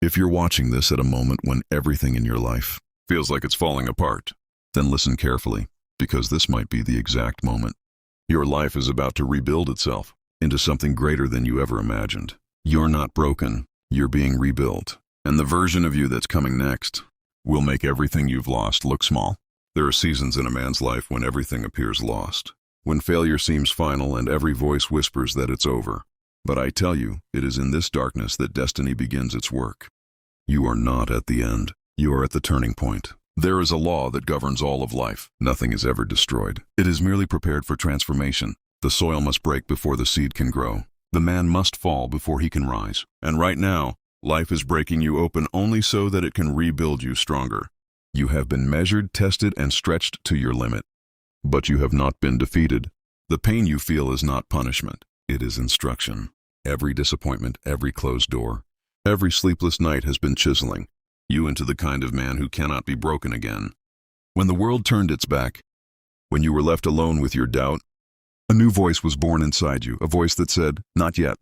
If you're watching this at a moment when everything in your life feels like it's falling apart, then listen carefully, because this might be the exact moment. Your life is about to rebuild itself into something greater than you ever imagined. You're not broken, you're being rebuilt. And the version of you that's coming next will make everything you've lost look small. There are seasons in a man's life when everything appears lost, when failure seems final and every voice whispers that it's over. But I tell you, it is in this darkness that destiny begins its work. You are not at the end. You are at the turning point. There is a law that governs all of life. Nothing is ever destroyed. It is merely prepared for transformation. The soil must break before the seed can grow. The man must fall before he can rise. And right now, life is breaking you open only so that it can rebuild you stronger. You have been measured, tested, and stretched to your limit. But you have not been defeated. The pain you feel is not punishment. It is instruction. Every disappointment, every closed door, every sleepless night has been chiseling you into the kind of man who cannot be broken again. When the world turned its back, when you were left alone with your doubt, a new voice was born inside you, a voice that said, "Not yet."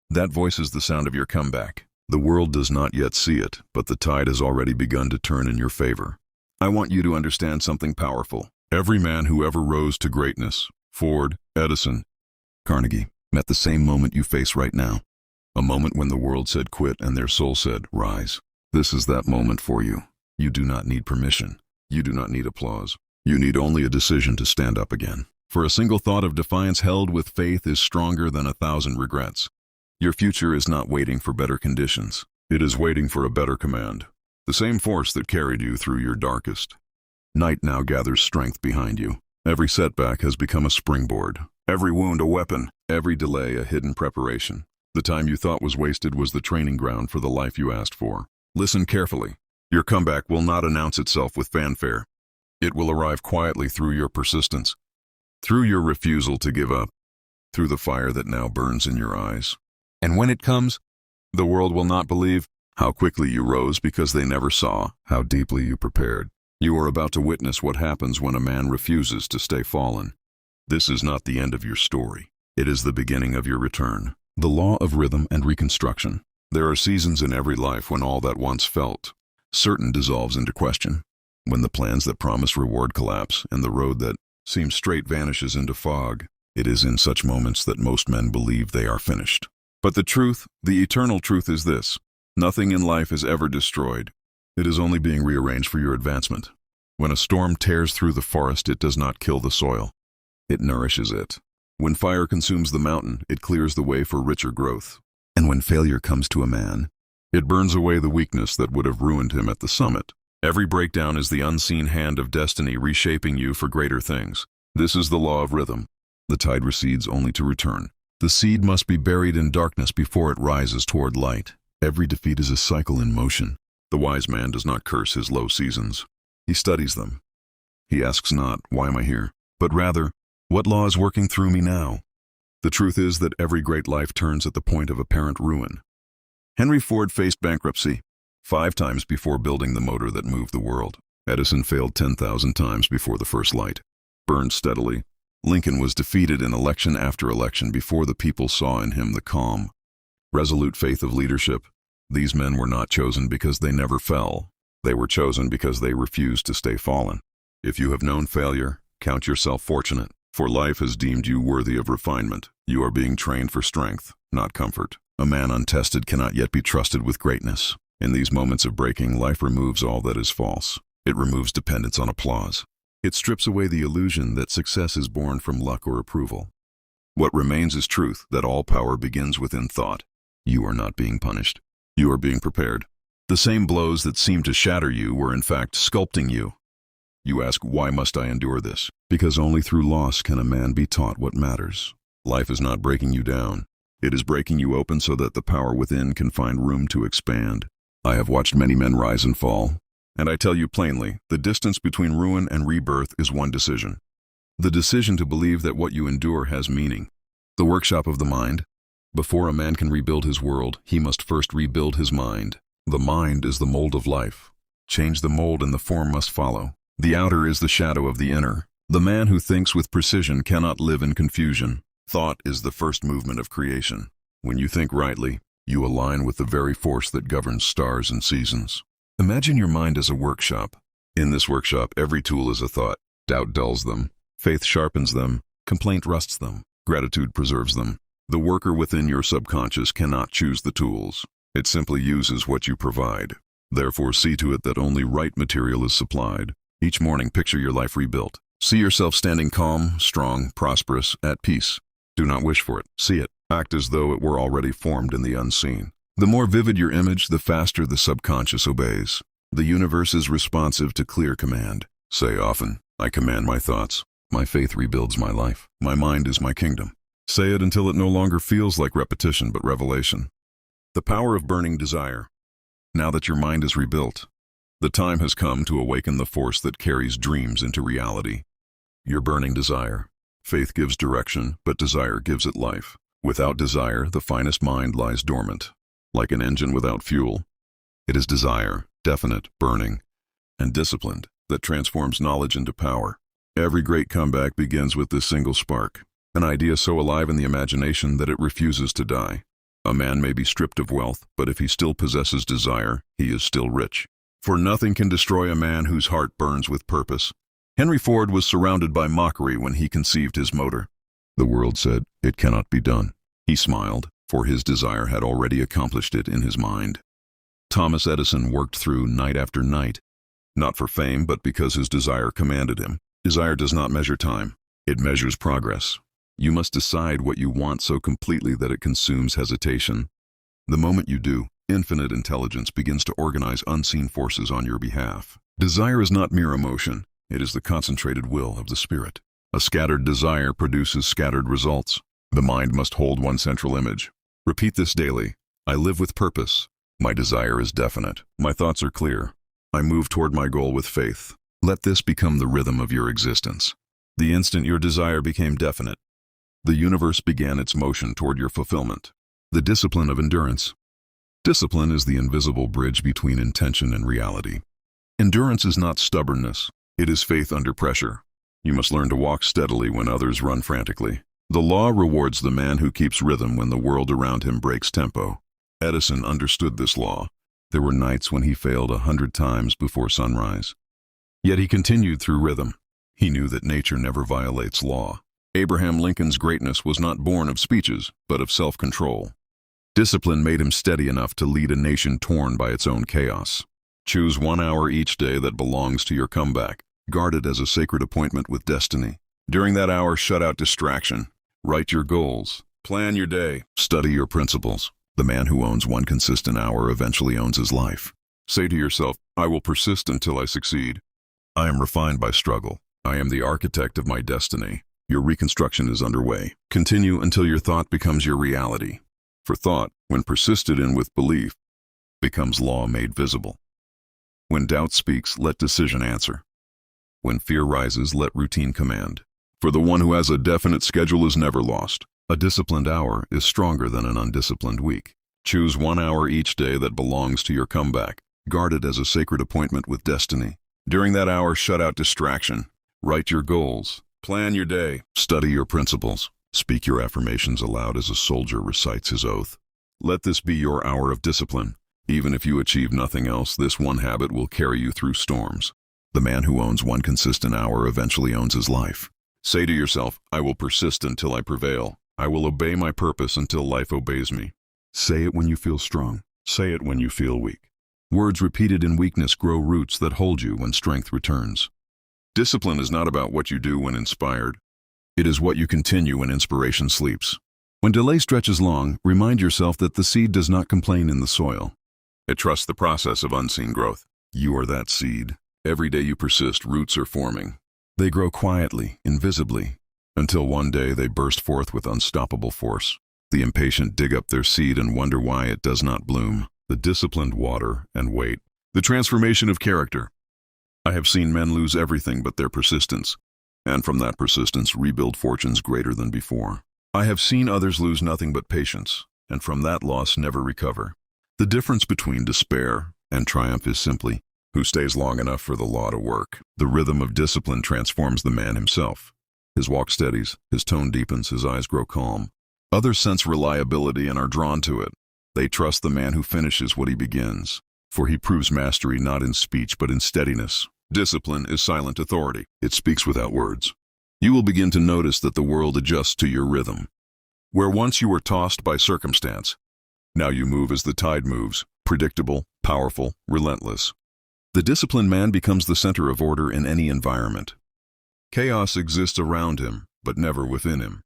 That voice is the sound of your comeback. The world does not yet see it, but the tide has already begun to turn in your favor. I want you to understand something powerful. Every man who ever rose to greatness, Ford, Edison, Carnegie, met the same moment you face right now. A moment when the world said quit and their soul said rise. This is that moment for you. You do not need permission. You do not need applause. You need only a decision to stand up again. For a single thought of defiance held with faith is stronger than 1,000 regrets. Your future is not waiting for better conditions. It is waiting for a better command. The same force that carried you through your darkest night now gathers strength behind you. Every setback has become a springboard. Every wound a weapon. Every delay a hidden preparation. The time you thought was wasted was the training ground for the life you asked for. Listen carefully. Your comeback will not announce itself with fanfare. It will arrive quietly through your persistence, through your refusal to give up, through the fire that now burns in your eyes. And when it comes, the world will not believe how quickly you rose because they never saw how deeply you prepared. You are about to witness what happens when a man refuses to stay fallen. This is not the end of your story. It is the beginning of your return. The law of rhythm and reconstruction. There are seasons in every life when all that once felt certain dissolves into question, when the plans that promise reward collapse and the road that seems straight vanishes into fog. It is in such moments that most men believe they are finished. But the truth, the eternal truth is this: nothing in life is ever destroyed. It is only being rearranged for your advancement. When a storm tears through the forest, it does not kill the soil. It nourishes it. When fire consumes the mountain, it clears the way for richer growth. And when failure comes to a man, it burns away the weakness that would have ruined him at the summit. Every breakdown is the unseen hand of destiny reshaping you for greater things. This is the law of rhythm. The tide recedes only to return. The seed must be buried in darkness before it rises toward light. Every defeat is a cycle in motion. The wise man does not curse his low seasons. He studies them. He asks not, "Why am I here?" but rather, "What law is working through me now?" The truth is that every great life turns at the point of apparent ruin. Henry Ford faced bankruptcy 5 times before building the motor that moved the world. Edison failed 10,000 times before the first light burned steadily. Lincoln was defeated in election after election before the people saw in him the calm, resolute faith of leadership. These men were not chosen because they never fell. They were chosen because they refused to stay fallen. If you have known failure, count yourself fortunate, for life has deemed you worthy of refinement. You are being trained for strength, not comfort. A man untested cannot yet be trusted with greatness. In these moments of breaking, life removes all that is false. It removes dependence on applause. It strips away the illusion that success is born from luck or approval. What remains is truth, that all power begins within thought. You are not being punished. You are being prepared. The same blows that seemed to shatter you were in fact sculpting you. You ask, "Why must I endure this?" Because only through loss can a man be taught what matters. Life is not breaking you down. It is breaking you open so that the power within can find room to expand. I have watched many men rise and fall, and I tell you plainly, the distance between ruin and rebirth is one decision. The decision to believe that what you endure has meaning. The workshop of the mind. Before a man can rebuild his world, he must first rebuild his mind. The mind is the mold of life. Change the mold and the form must follow. The outer is the shadow of the inner. The man who thinks with precision cannot live in confusion. Thought is the first movement of creation. When you think rightly, You align with the very force that governs stars and seasons. Imagine your mind as a workshop. In this workshop, every tool is a thought. Doubt dulls them. Faith sharpens them. Complaint rusts them. Gratitude preserves them. The worker within your subconscious cannot choose the tools. It simply uses what you provide. Therefore, see to it that only right material is supplied. Each morning, picture your life rebuilt. See yourself standing calm, strong, prosperous, at peace. Do not wish for it. See it. Act as though it were already formed in the unseen. The more vivid your image, the faster the subconscious obeys. The universe is responsive to clear command. Say often, I command my thoughts. My faith rebuilds my life. My mind is my kingdom. Say it until it no longer feels like repetition but revelation. The power of burning desire. Now that your mind is rebuilt, the time has come to awaken the force that carries dreams into reality. Your burning desire. Faith gives direction, but desire gives it life. Without desire, the finest mind lies dormant. Like an engine without fuel, it is desire, definite, burning, and disciplined, that transforms knowledge into power. Every great comeback begins with this single spark, an idea so alive in the imagination that it refuses to die. A man may be stripped of wealth, but if he still possesses desire, he is still rich. For nothing can destroy a man whose heart burns with purpose. Henry Ford was surrounded by mockery when he conceived his motor. The world said, "It cannot be done." He smiled, for his desire had already accomplished it in his mind. Thomas Edison worked through night after night, not for fame, but because his desire commanded him. Desire does not measure time. It measures progress. You must decide what you want so completely that it consumes hesitation. The moment you do, infinite intelligence begins to organize unseen forces on your behalf. Desire is not mere emotion. It is the concentrated will of the spirit. A scattered desire produces scattered results. The mind must hold one central image. Repeat this daily. I live with purpose. My desire is definite. My thoughts are clear. I move toward my goal with faith. Let this become the rhythm of your existence. The instant your desire became definite, the universe began its motion toward your fulfillment. The discipline of endurance. Discipline is the invisible bridge between intention and reality. Endurance is not stubbornness. It is faith under pressure. You must learn to walk steadily when others run frantically. The law rewards the man who keeps rhythm when the world around him breaks tempo. Edison understood this law. There were nights when he failed 100 times before sunrise. Yet he continued through rhythm. He knew that nature never violates law. Abraham Lincoln's greatness was not born of speeches, but of self-control. Discipline made him steady enough to lead a nation torn by its own chaos. Choose 1 hour each day that belongs to your comeback. Guard it as a sacred appointment with destiny. During that hour, shut out distraction. Write your goals. Plan your day. Study your principles. The man who owns one consistent hour eventually owns his life. Say to yourself, I will persist until I succeed. I am refined by struggle. I am the architect of my destiny. Your reconstruction is underway. Continue until your thought becomes your reality. For thought, when persisted in with belief, becomes law made visible. When doubt speaks, let decision answer. When fear rises, let routine command. For the one who has a definite schedule is never lost. A disciplined hour is stronger than an undisciplined week. Choose 1 hour each day that belongs to your comeback. Guard it as a sacred appointment with destiny. During that hour, shut out distraction. Write your goals. Plan your day. Study your principles. Speak your affirmations aloud as a soldier recites his oath. Let this be your hour of discipline. Even if you achieve nothing else, this one habit will carry you through storms. The man who owns one consistent hour eventually owns his life. Say to yourself, I will persist until I prevail. I will obey my purpose until life obeys me. Say it when you feel strong. Say it when you feel weak. Words repeated in weakness grow roots that hold you when strength returns. Discipline is not about what you do when inspired. It is what you continue when inspiration sleeps. When delay stretches long, remind yourself that the seed does not complain in the soil. It trusts the process of unseen growth. You are that seed. Every day you persist, roots are forming. They grow quietly, invisibly, until one day they burst forth with unstoppable force. The impatient dig up their seed and wonder why it does not bloom. The disciplined water and wait. The transformation of character. I have seen men lose everything but their persistence, and from that persistence rebuild fortunes greater than before. I have seen others lose nothing but patience, and from that loss never recover. The difference between despair and triumph is simply who stays long enough for the law to work. The rhythm of discipline transforms the man himself. His walk steadies, his tone deepens, his eyes grow calm. Others sense reliability and are drawn to it. They trust the man who finishes what he begins, for he proves mastery not in speech but in steadiness. Discipline is silent authority. It speaks without words. You will begin to notice that the world adjusts to your rhythm. Where once you were tossed by circumstance, now you move as the tide moves, predictable, powerful, relentless. The disciplined man becomes the center of order in any environment. Chaos exists around him, but never within him.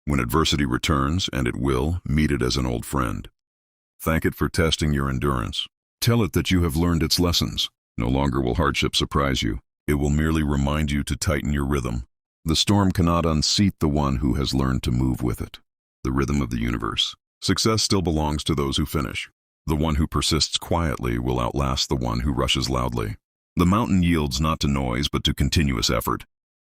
When adversity returns, and it will, meet it as an old friend. Thank it for testing your endurance. Tell it that you have learned its lessons. No longer will hardship surprise you. It will merely remind you to tighten your rhythm. The storm cannot unseat the one who has learned to move with it. The rhythm of the universe. Success still belongs to those who finish. The one who persists quietly will outlast the one who rushes loudly. The mountain yields not to noise but to continuous effort.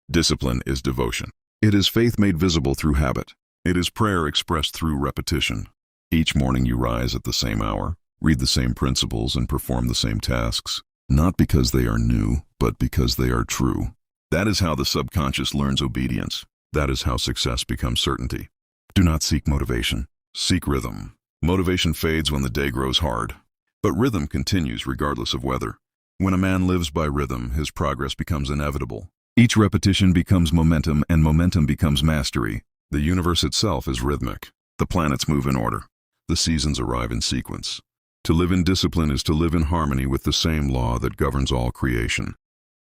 Discipline is devotion. It is faith made visible through habit. It is prayer expressed through repetition. Each morning you rise at the same hour, read the same principles, and perform the same tasks, not because they are new, but because they are true. That is how the subconscious learns obedience. That is how success becomes certainty. Do not seek motivation. Seek rhythm. Motivation fades when the day grows hard, but rhythm continues regardless of weather. When a man lives by rhythm, his progress becomes inevitable. Each repetition becomes momentum, and momentum becomes mastery. The universe itself is rhythmic. The planets move in order. The seasons arrive in sequence. To live in discipline is to live in harmony with the same law that governs all creation.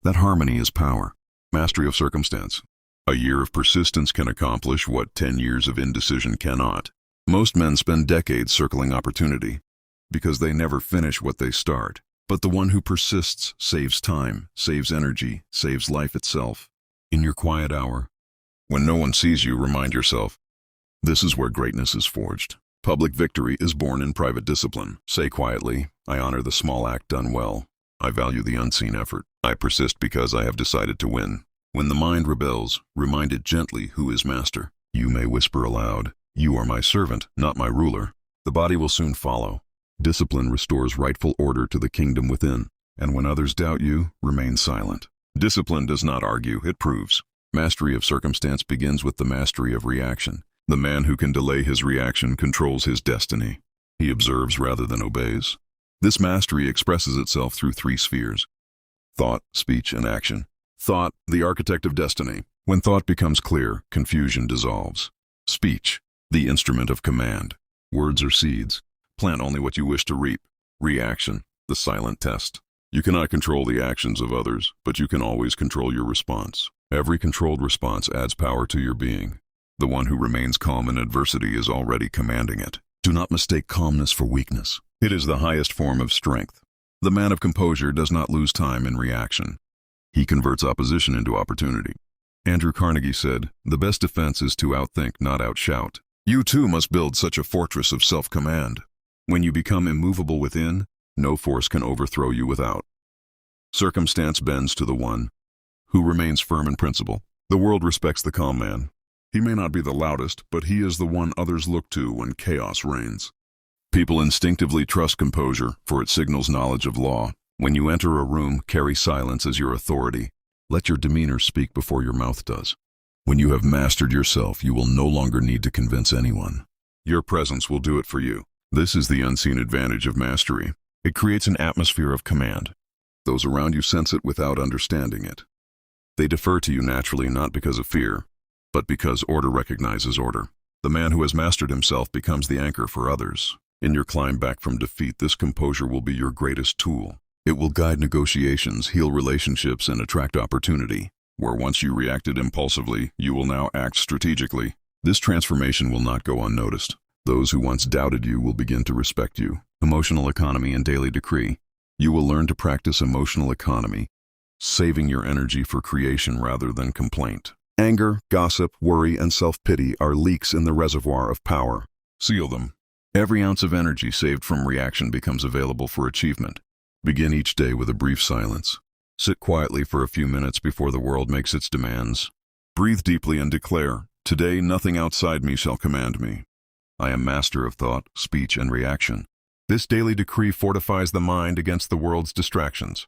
That harmony is power. Mastery of circumstance. A year of persistence can accomplish what 10 years of indecision cannot. Most men spend decades circling opportunity because they never finish what they start. But the one who persists saves time, saves energy, saves life itself. In your quiet hour, when no one sees you, remind yourself, this is where greatness is forged. Public victory is born in private discipline. Say quietly, I honor the small act done well. I value the unseen effort. I persist because I have decided to win. When the mind rebels, remind it gently who is master. You may whisper aloud, you are my servant, not my ruler. The body will soon follow. Discipline restores rightful order to the kingdom within, and when others doubt you, remain silent. Discipline does not argue, it proves. Mastery of circumstance begins with the mastery of reaction. The man who can delay his reaction controls his destiny. He observes rather than obeys. This mastery expresses itself through 3 spheres: thought, speech, and action. Thought, the architect of destiny. When thought becomes clear, confusion dissolves. Speech, the instrument of command. Words are seeds. Plant only what you wish to reap. Reaction, the silent test. You cannot control the actions of others, but you can always control your response. Every controlled response adds power to your being. The one who remains calm in adversity is already commanding it. Do not mistake calmness for weakness. It is the highest form of strength. The man of composure does not lose time in reaction. He converts opposition into opportunity. Andrew Carnegie said, the best defense is to outthink, not outshout. You too must build such a fortress of self-command. When you become immovable within, no force can overthrow you without. Circumstance bends to the one who remains firm in principle. The world respects the calm man. He may not be the loudest, but he is the one others look to when chaos reigns. People instinctively trust composure, for it signals knowledge of law. When you enter a room, carry silence as your authority. Let your demeanor speak before your mouth does. When you have mastered yourself, you will no longer need to convince anyone. Your presence will do it for you. This is the unseen advantage of mastery. It creates an atmosphere of command. Those around you sense it without understanding it. They defer to you naturally, not because of fear, but because order recognizes order. The man who has mastered himself becomes the anchor for others. In your climb back from defeat, this composure will be your greatest tool. It will guide negotiations, heal relationships, and attract opportunity. Where once you reacted impulsively, you will now act strategically. This transformation will not go unnoticed. Those who once doubted you will begin to respect you. Emotional economy and daily decree. You will learn to practice emotional economy, saving your energy for creation rather than complaint. Anger, gossip, worry, and self-pity are leaks in the reservoir of power. Seal them. Every ounce of energy saved from reaction becomes available for achievement. Begin each day with a brief silence. Sit quietly for a few minutes before the world makes its demands. Breathe deeply and declare, today nothing outside me shall command me. I am master of thought, speech, and reaction. This daily decree fortifies the mind against the world's distractions.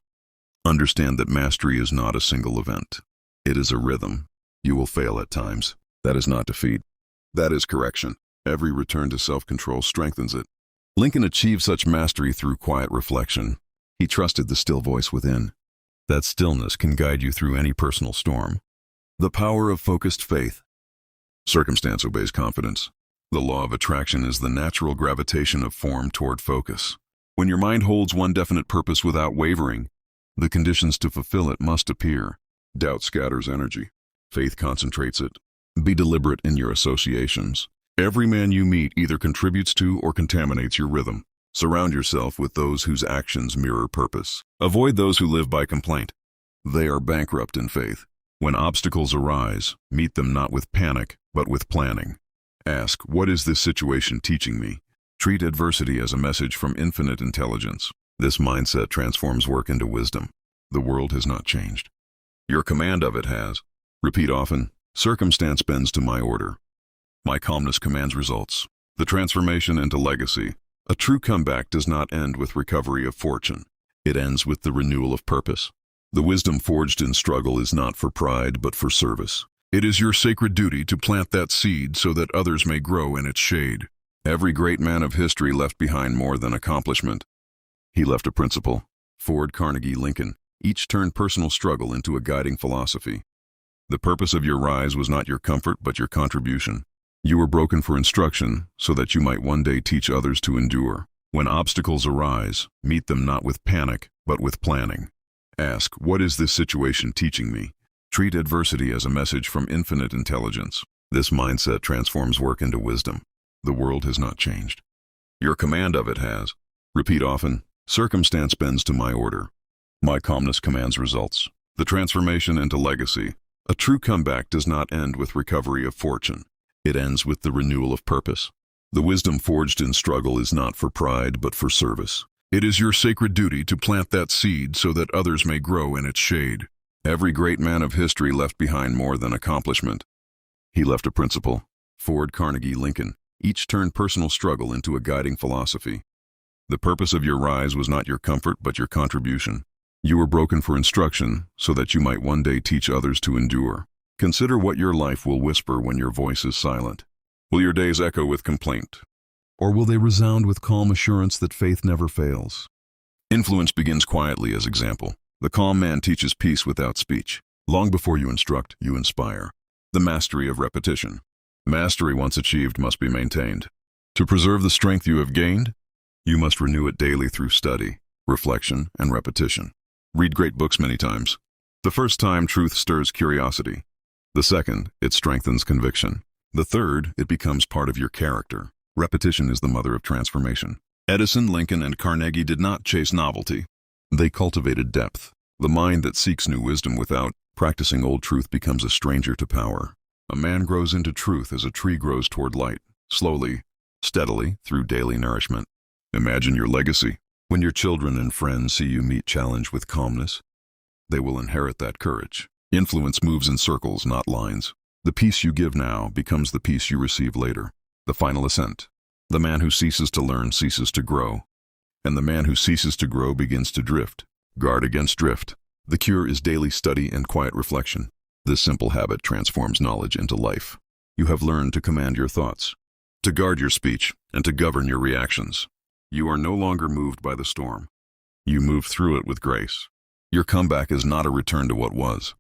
Understand that mastery is not a single event. It is a rhythm. You will fail at times. That is not defeat. That is correction. Every return to self-control strengthens it. Lincoln achieved such mastery through quiet reflection. He trusted the still voice within. That stillness can guide you through any personal storm. The power of focused faith. Circumstance obeys confidence. The law of attraction is the natural gravitation of form toward focus. When your mind holds one definite purpose without wavering, the conditions to fulfill it must appear. Doubt scatters energy. Faith concentrates it. Be deliberate in your associations. Every man you meet either contributes to or contaminates your rhythm. Surround yourself with those whose actions mirror purpose. Avoid those who live by complaint. They are bankrupt in faith. When obstacles arise, meet them not with panic, but with planning. Ask, what is this situation teaching me? Treat adversity as a message from infinite intelligence. This mindset transforms work into wisdom. The world has not changed. Your command of it has. Repeat often, circumstance bends to my order. My calmness commands results. The transformation into legacy. A true comeback does not end with recovery of fortune. It ends with the renewal of purpose. The wisdom forged in struggle is not for pride, but for service. It is your sacred duty to plant that seed so that others may grow in its shade. Every great man of history left behind more than accomplishment. He left a principle. Ford, Carnegie, Lincoln, each turned personal struggle into a guiding philosophy. The purpose of your rise was not your comfort, but your contribution. You were broken for instruction so that you might one day teach others to endure. When obstacles arise, meet them not with panic, but with planning. Ask, what is this situation teaching me? Treat adversity as a message from infinite intelligence. This mindset transforms work into wisdom. The world has not changed. Your command of it has. Repeat often, circumstance bends to my order. My calmness commands results. The transformation into legacy. A true comeback does not end with recovery of fortune. It ends with the renewal of purpose. The wisdom forged in struggle is not for pride, but for service. It is your sacred duty to plant that seed so that others may grow in its shade. Every great man of history left behind more than accomplishment. He left a principle. Ford, Carnegie, Lincoln, each turned personal struggle into a guiding philosophy. The purpose of your rise was not your comfort, but your contribution. You were broken for instruction so that you might one day teach others to endure. Consider what your life will whisper when your voice is silent. Will your days echo with complaint? Or will they resound with calm assurance that faith never fails? Influence begins quietly as example. The calm man teaches peace without speech. Long before you instruct, you inspire. The mastery of repetition. Mastery once achieved must be maintained. To preserve the strength you have gained, you must renew it daily through study, reflection, and repetition. Read great books many times. The first time, truth stirs curiosity. The second, it strengthens conviction. The third, it becomes part of your character. Repetition is the mother of transformation. Edison, Lincoln, and Carnegie did not chase novelty. They cultivated depth. The mind that seeks new wisdom without practicing old truth becomes a stranger to power. A man grows into truth as a tree grows toward light, slowly, steadily, through daily nourishment. Imagine your legacy. When your children and friends see you meet challenge with calmness, they will inherit that courage. Influence moves in circles, not lines. The peace you give now becomes the peace you receive later. The final ascent. The man who ceases to learn ceases to grow, and the man who ceases to grow begins to drift. Guard against drift. The cure is daily study and quiet reflection. This simple habit transforms knowledge into life. You have learned to command your thoughts, to guard your speech, and to govern your reactions. You are no longer moved by the storm. You move through it with grace. Your comeback is not a return to what was.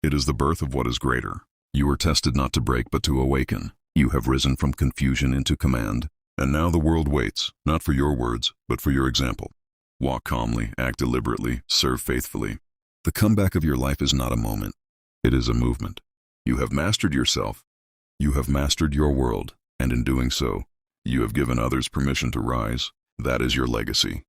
It is the birth of what is greater. You were tested not to break, but to awaken. You have risen from confusion into command, and now the world waits, not for your words, but for your example. Walk calmly, act deliberately, serve faithfully. The comeback of your life is not a moment. It is a movement. You have mastered yourself. You have mastered your world, and in doing so, you have given others permission to rise. That is your legacy.